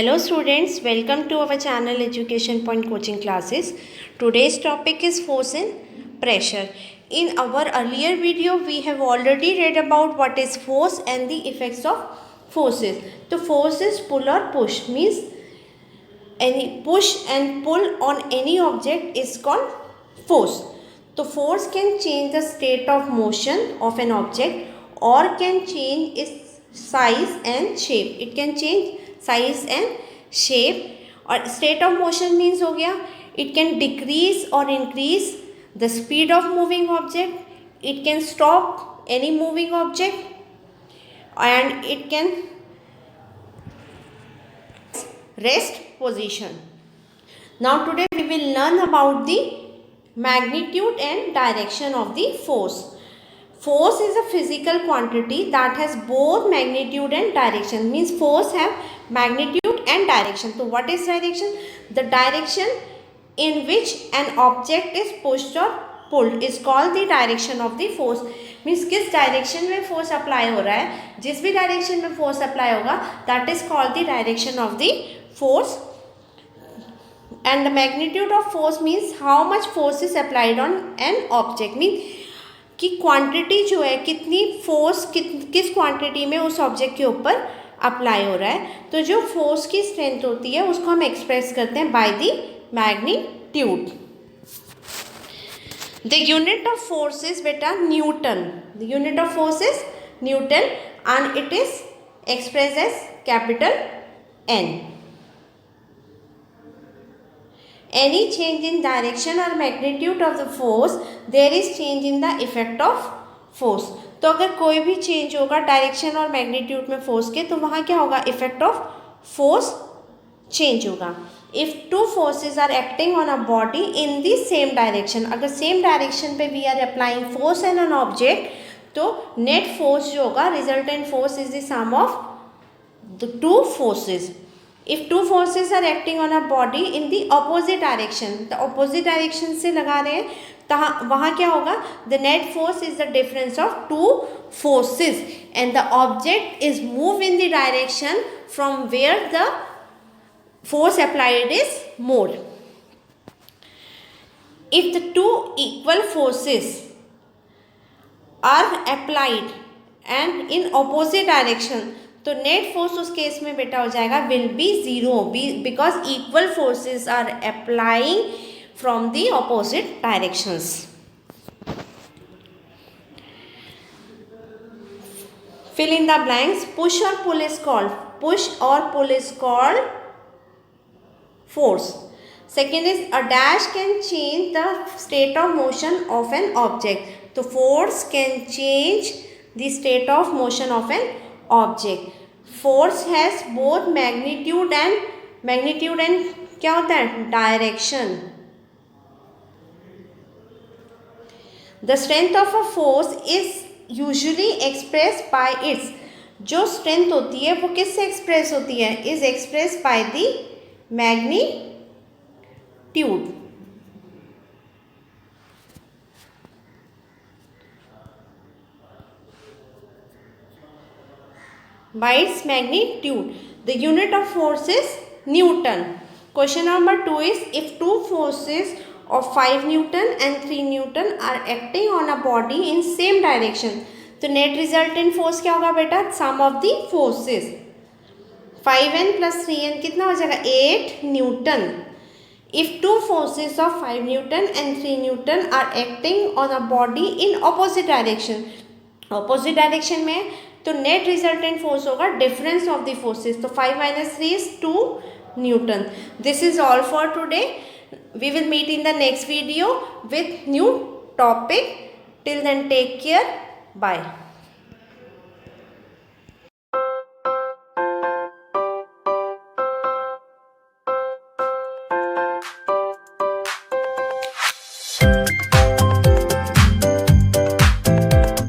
Hello students, welcome to our channel Education Point Coaching Classes. Today's topic is force and pressure. In our earlier video, we have already read about what is force and the effects of forces. So force is pull or push, means any push and pull on any object is called force. So force can change the state of motion of an object or can change its size and shape. It can change size and shape. और state of motion means हो गया it can decrease or increase the speed of moving object. It can stop any moving object and it can rest position. Now today we will learn about the magnitude and direction of the force. Force is a physical quantity that has both magnitude and direction. Means force have magnitude and direction. So what is direction? The direction in which an object is pushed or pulled is called the direction of the force. Means किस direction में force apply हो रहा है, जिस भी direction में force apply होगा, that is called the direction of the force. And the magnitude of force means how much force is applied on an object. Means कि क्वांटिटी जो है कितनी फोर्स किस क्वांटिटी में उस ऑब्जेक्ट के ऊपर अप्लाई हो रहा है. तो जो फोर्स की स्ट्रेंथ होती है उसको हम एक्सप्रेस करते हैं by the magnitude. The unit of force is बेटा newton. The unit of force is newton and it is express as capital N. Any change in direction or magnitude of the force, there is change in the effect of force. तो अगर कोई भी change होगा direction और magnitude में force के, तो वहाँ क्या होगा, इफेक्ट ऑफ फोर्स चेंज होगा. If two forces are acting on a body in the same direction, अगर सेम डायरेक्शन पे we are applying force an an object, तो नेट फोर्स जो होगा, resultant force is the sum of the two forces. If two forces are acting on a body in the opposite direction, the opposite direction से लगा रहे हैं, तो वहाँ क्या होगा, the net force is the difference of two forces and the object is moved in the direction from where the force applied is more. If the two equal forces are applied and in opposite direction, तो net force उस case में बेटा हो जाएगा will be zero, because equal forces are applying from the opposite directions. Fill in the blanks. Push और pull is called, push और pull is called force. Second is a dash can change the state of motion of an object. तो force can change the state of motion of an object. Force has both magnitude and क्या होता है, direction. The strength of a force is usually expressed by its, जो strength होती है वो किससे express होती है, is expressed by the magnitude. By its magnitude. The unit of force is Newton. Question number 2 is, if two forces of 5 Newton and 3 Newton are acting on a body in same direction, तो net resultant force क्या होगा बेटा, sum of the forces. 5n plus 3n कितना हो जाएगा, 8 Newton. If two forces of 5 Newton and 3 Newton are acting on a body in opposite direction, opposite direction में तो net resultant force होगा difference of the forces. तो 5 minus 3 is 2 Newton. This is all for today. We will meet in the next video with new topic. Till then, take care. Bye.